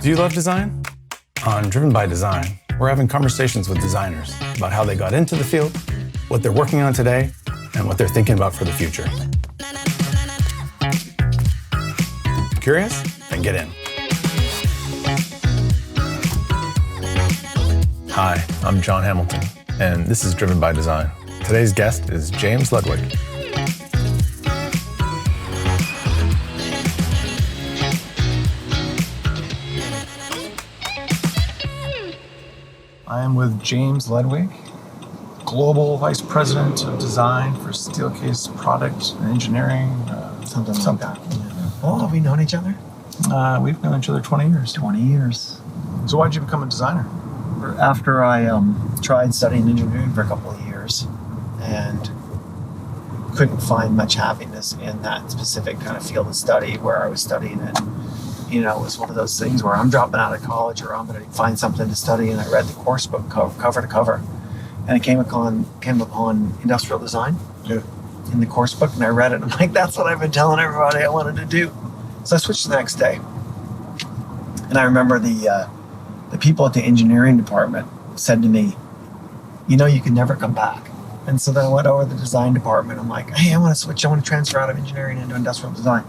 Do you love design? On Driven by Design, we're having conversations with designers about how they got into the field, what they're working on today, and what they're thinking about for the future. Curious? Then get in. Hi, I'm John Hamilton, and this is Driven by Design. Today's guest is James Ludwig. I am with James Ludwig, Global Vice President of Design for Steelcase Product and Engineering. Something like that. Oh, have we known each other? We've known each other 20 years. 20 years. So why'd you become a designer? After I tried studying engineering for a couple of years and couldn't find much happiness in that specific kind of field of study where I was studying it. You know, it was one of those things where I'm dropping out of college or I'm going to find something to study, and I read the course book cover to cover, and I came upon industrial design in the course book, and I read it. I'm like, that's what I've been telling everybody I wanted to do. So I switched the next day, and I remember the people at the engineering department said to me, you know, you can never come back. And so then I went over to the design department. I'm like, hey, I want to switch. I want to transfer out of engineering into industrial design.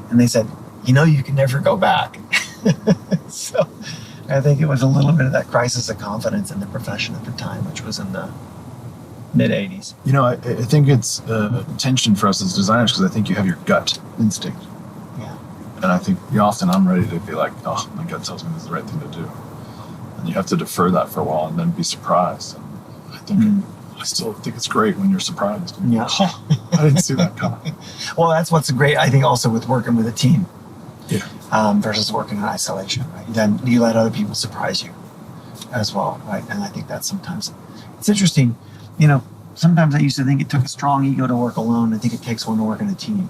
And they said, you know, you can never go back. So I think it was a little bit of that crisis of confidence in the profession at the time, which was in the mid 80s. You know, I think it's a tension for us as designers because I think you have your gut instinct. Yeah. And I think often I'm ready to be like, oh, my gut tells me this is the right thing to do. And you have to defer that for a while and then be surprised. And I think I still think it's great when you're surprised. Yeah. Oh, I didn't see that coming. Well, that's what's great, I think, also with working with a team. Yeah. Versus working in isolation, right? Then you let other people surprise you as well, right? And I think that's sometimes, it's interesting, you know, sometimes I used to think it took a strong ego to work alone. I think it takes one to work in a team.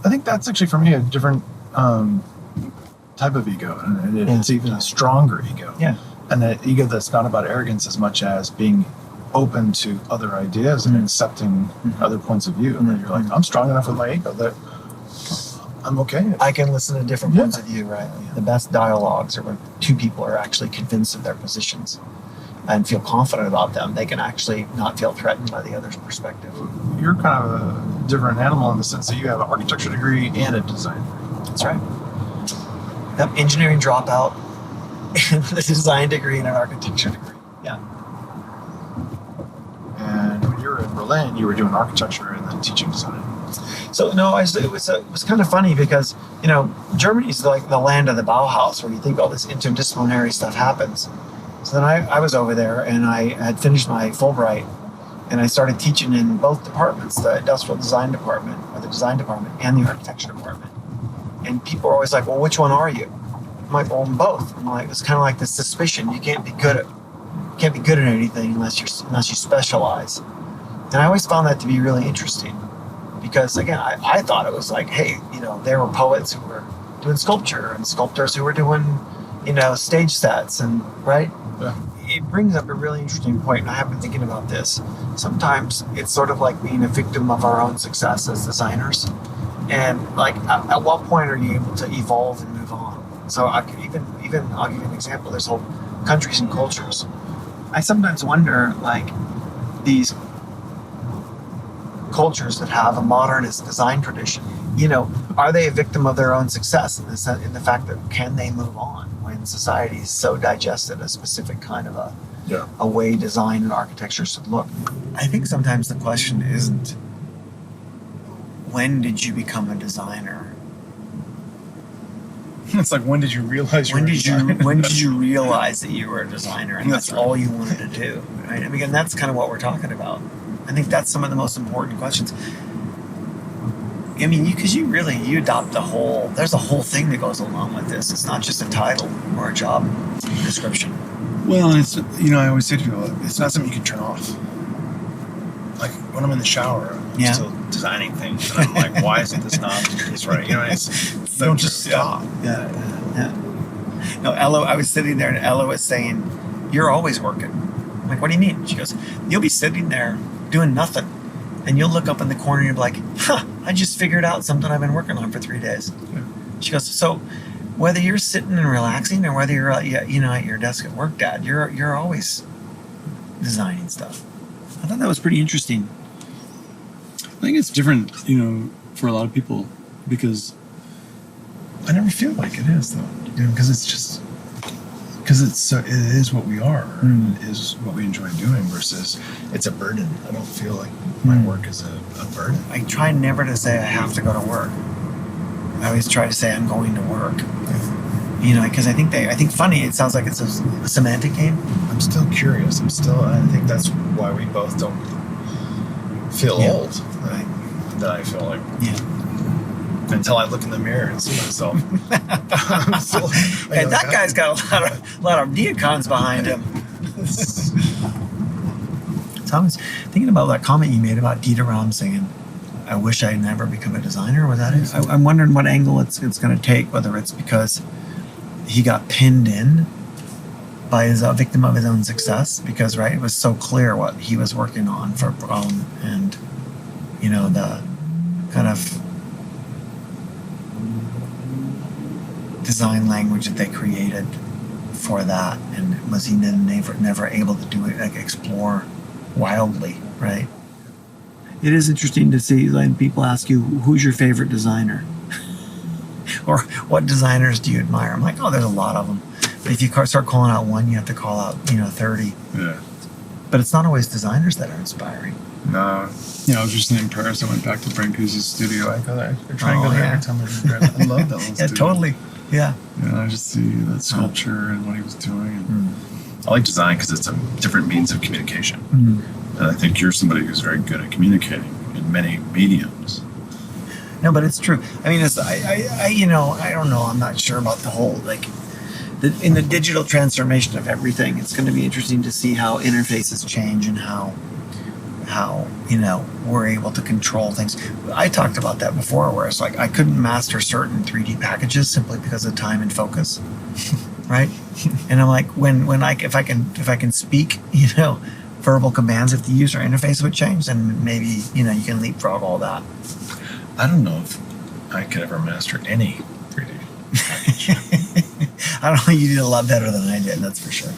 I think that's actually, for me, a different type of ego. And it's even a stronger ego. Yeah. And an ego that's not about arrogance as much as being open to other ideas and accepting other points of view. And then you're like, I'm strong enough with my ego that I'm okay. I can listen to different points of view, right? Yeah. The best dialogues are when two people are actually convinced of their positions and feel confident about them. They can actually not feel threatened by the other's perspective. You're kind of a different animal in the sense that you have an architecture degree and a design degree. That's right. Yep, engineering dropout, a design degree, and an architecture degree. Yeah. And when you were in Berlin, you were doing architecture and then teaching design. So no, it was kind of funny because, you know, Germany's like the land of the Bauhaus, where you think all this interdisciplinary stuff happens. So then I was over there and I had finished my Fulbright, and I started teaching in both departments, the industrial design department, or the design department, and the architecture department. And people are always like, well, which one are you? I'm like, well, I'm both. I'm like, it's kind of like this suspicion. You can't be good at anything unless you specialize. And I always found that to be really interesting. Because again, I thought it was like, hey, you know, there were poets who were doing sculpture and sculptors who were doing, you know, stage sets, and right? Yeah. It brings up a really interesting point, and I have been thinking about this. Sometimes it's sort of like being a victim of our own success as designers. And like, at what point are you able to evolve and move on? So I could even I'll give you an example. There's whole countries and cultures. I sometimes wonder, like, these cultures that have a modernist design tradition, you know, are they a victim of their own success in the fact that can they move on when society is so digested a specific kind of a way design and architecture should look? I think sometimes the question isn't when did you become a designer? It's like, when did you realize you were a designer? When did you realize that you were a designer and that's all you wanted to do? Right? I mean, and that's kind of what we're talking about. I think that's some of the most important questions. I mean, because you adopt there's a whole thing that goes along with this. It's not just a title or a job description. Well, and it's, you know, I always say to people, it's not something you can turn off. Like when I'm in the shower, I'm still designing things. And I'm like, why isn't this not this right? You know, you don't just stop. Yeah. No, Ella, I was sitting there and Ella was saying, you're always working. I'm like, what do you mean? She goes, you'll be sitting there doing nothing. And you'll look up in the corner and you'll be like, I just figured out something I've been working on for 3 days. Yeah. She goes, so whether you're sitting and relaxing or whether you're at your desk at work, Dad, you're always designing stuff. I thought that was pretty interesting. I think it's different, for a lot of people, because I never feel like it is, though. Because it is what we are, and it is what we enjoy doing, versus it's a burden. I don't feel like my work is a burden. I try never to say I have to go to work. I always try to say I'm going to work. Because I think funny, it sounds like it's a semantic game. I'm still curious. I think that's why we both don't feel old. Right? That I feel like. Yeah. Until I look in the mirror and see myself. That guy's got a lot of neocons behind him. So I was thinking about that comment you made about Dieter Rams saying, I wish I'd never become a designer. Was that it? I'm wondering what angle it's going to take, whether it's because he got pinned in by a victim of his own success, because, right, it was so clear what he was working on for and, the kind of design language that they created for that, and was he then never able to do it, like explore wildly, right? It is interesting to see when people ask you, who's your favorite designer? Or what designers do you admire? I'm like, there's a lot of them. But if you start calling out one, you have to call out 30. Yeah. But it's not always designers that are inspiring. No. I was recently in Paris. I went back to Brancusi's studio. I try and go there every time I'm in Paris. I love that little studio. Totally. Yeah. I just see that sculpture and what he was doing. And I like design because it's a different means of communication. And I think you're somebody who's very good at communicating in many mediums. No, but it's true. I mean, I don't know. I'm not sure about the whole, in the digital transformation of everything, it's going to be interesting to see how interfaces change and how we're able to control things. I talked about that before, where it's like I couldn't master certain 3D packages simply because of time and focus, right? And I'm like, if I can speak, verbal commands, if the user interface would change, then maybe you can leapfrog all that. I don't know if I could ever master any 3D package. I don't know. You did a lot better than I did. That's for sure.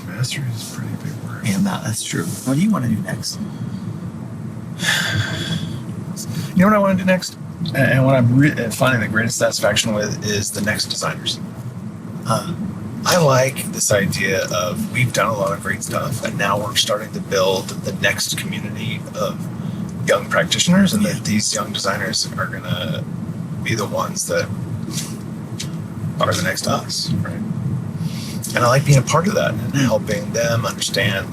Mastery is a pretty big word. Yeah, that's true. What do you want to do next? You know what I want to do next? And what I'm finding the greatest satisfaction with is the next designers. I like this idea of we've done a lot of great stuff, and now we're starting to build the next community of young practitioners, and that these young designers are going to be the ones that are the next us, right? And I like being a part of that and helping them understand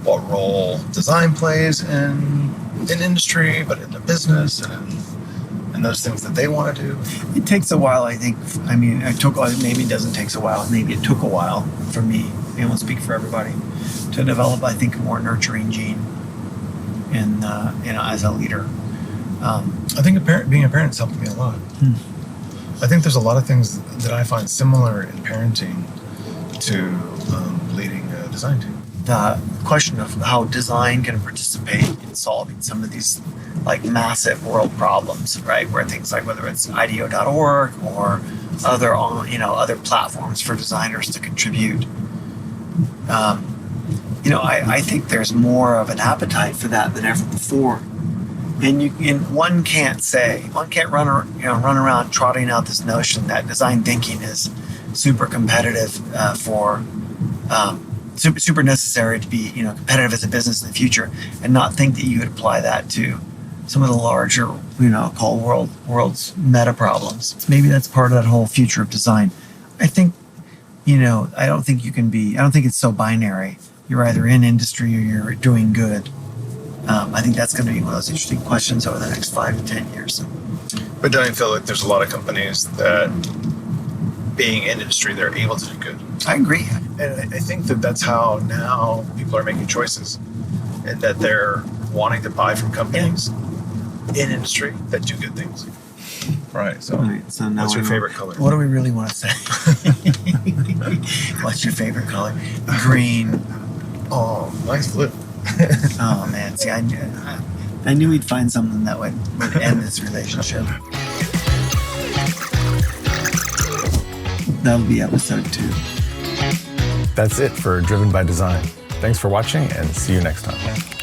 what role design plays in industry, but in the business and those things that they want to do. It takes a while, I think. I mean, maybe it doesn't take a while. Maybe it took a while for me. I won't speak for everybody, to develop, I think, a more nurturing gene as a leader. I think being a parent's helped me a lot. I think there's a lot of things that I find similar in parenting to leading a design team. The question of how design can participate in solving some of these massive world problems, right? Where things like whether it's IDEO.org or other platforms for designers to contribute. I think there's more of an appetite for that than ever before. And one can't run around trotting out this notion that design thinking is super competitive super necessary to be competitive as a business in the future, and not think that you could apply that to some of the larger called world's meta problems. Maybe that's part of that whole future of design. I think I don't think it's so binary. You're either in industry or you're doing good. I think that's going to be one of those interesting questions over the next 5 to 10 years. But don't you feel like there's a lot of companies that, being in industry, they're able to do good? I agree. And I think that's how now people are making choices, and that they're wanting to buy from companies in industry that do good things. Right. So now what's your favorite color? What do we really want to say? What's your favorite color? Green. Oh, nice blue. Oh man, see, I knew we'd find something that would end this relationship. that'll be episode 2. That's it for Driven by Design. Thanks for watching and see you next time.